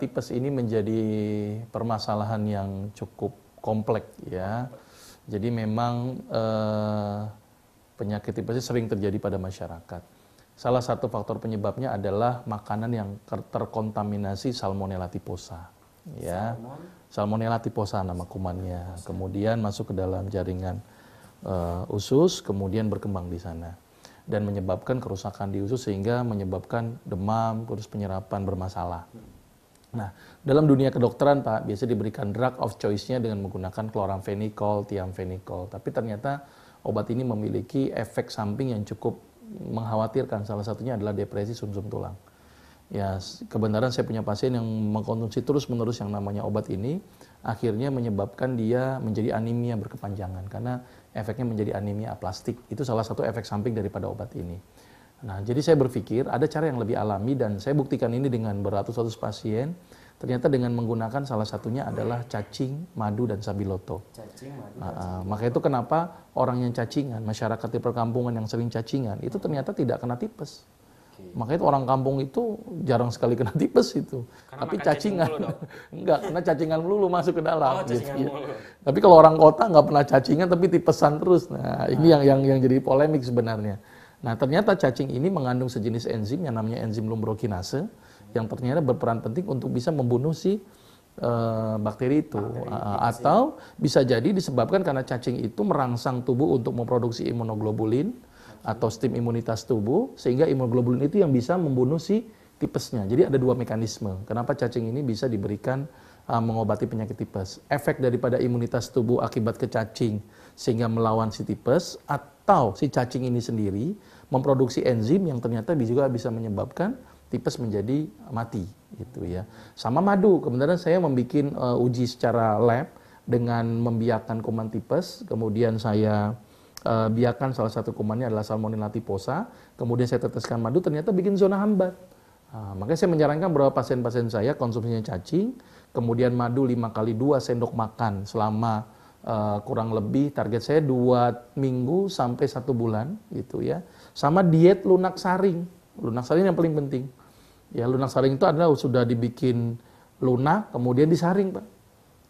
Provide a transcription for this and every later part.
tipes ini menjadi permasalahan yang cukup kompleks ya. Jadi memang penyakit tipes ini sering terjadi pada masyarakat. Salah satu faktor penyebabnya adalah makanan yang terkontaminasi Salmonella typhosa. Ya, Salmonella typhosa nama kumannya. Kemudian masuk ke dalam jaringan usus, kemudian berkembang di sana dan menyebabkan kerusakan di usus sehingga menyebabkan demam, terus penyerapan bermasalah. Nah, dalam dunia kedokteran Pak, biasa diberikan drug of choice-nya dengan menggunakan chloramphenicol, thiamphenicol. Tapi ternyata obat ini memiliki efek samping yang cukup mengkhawatirkan. Salah satunya adalah depresi sumsum tulang. Ya, kebenaran saya punya pasien yang mengkonsumsi terus-menerus yang namanya obat ini, akhirnya menyebabkan dia menjadi anemia berkepanjangan karena efeknya menjadi anemia aplastik. Itu salah satu efek samping daripada obat ini. Nah, jadi saya berpikir ada cara yang lebih alami dan saya buktikan ini dengan beratus-ratus pasien. Ternyata dengan menggunakan salah satunya adalah cacing, madu, dan sabiloto. Cacing, madu, Maka itu kenapa orang yang cacingan, masyarakat di perkampungan yang sering cacingan, itu ternyata tidak kena tipes. Makanya itu orang kampung itu jarang sekali kena tipes itu. Karena tapi makan cacingan, enggak, karena cacingan melulu masuk ke dalam. Gitu, ya. Melulu. Tapi kalau orang kota nggak pernah cacingan tapi tipesan terus. Nah, ini yang jadi polemik sebenarnya. Nah, ternyata cacing ini mengandung sejenis enzim yang namanya enzim lumbrokinase yang ternyata berperan penting untuk bisa membunuh si bakteri itu. Atau bisa jadi disebabkan karena cacing itu merangsang tubuh untuk memproduksi imunoglobulin atau sistem imunitas tubuh sehingga imunoglobulin itu yang bisa membunuh si tipesnya. Jadi ada dua mekanisme. Kenapa cacing ini bisa diberikan mengobati penyakit tipes. Efek daripada imunitas tubuh akibat ke cacing sehingga melawan si tipes atau si cacing ini sendiri memproduksi enzim yang ternyata juga bisa menyebabkan tipes menjadi mati gitu ya. Sama madu, kebenaran saya membuat uji secara lab dengan membiarkan kuman tipes, kemudian saya biarkan salah satu kumannya adalah Salmonella typhosa, kemudian saya teteskan madu, ternyata bikin zona hambat. Makanya saya menyarankan beberapa pasien-pasien saya konsumsinya cacing, kemudian madu 5 kali 2 sendok makan selama kurang lebih target saya 2 minggu sampai 1 bulan gitu ya. Sama diet lunak saring. Lunak saring yang paling penting. Ya, lunak saring itu adalah sudah dibikin lunak kemudian disaring, Pak.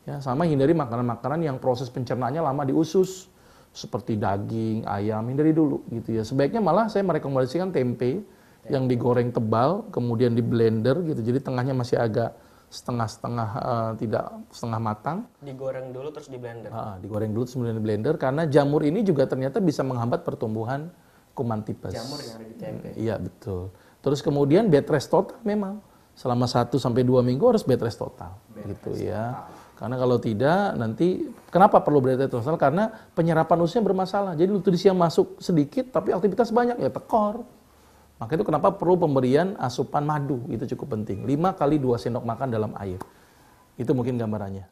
Ya, sama hindari makanan-makanan yang proses pencernaannya lama di usus seperti daging, ayam, hindari dulu gitu ya. Sebaiknya malah saya merekomendasikan tempe yang digoreng tebal kemudian di blender gitu. Jadi tengahnya masih agak setengah-setengah tidak setengah matang. Digoreng dulu terus di blender. Digoreng dulu terus kemudian di blender karena jamur ini juga ternyata bisa menghambat pertumbuhan kuman tipes. Jamur yang ada di tempe. Iya, betul. Terus kemudian bed rest total memang selama 1 sampai 2 minggu harus bed rest total gitu ya. Karena kalau tidak nanti kenapa perlu bed rest total? Karena penyerapan ususnya bermasalah. Jadi nutrisi yang masuk sedikit tapi aktivitas banyak ya tekor. Maka itu kenapa perlu pemberian asupan madu, itu cukup penting. 5 kali 2 sendok makan dalam air. Itu mungkin gambarannya.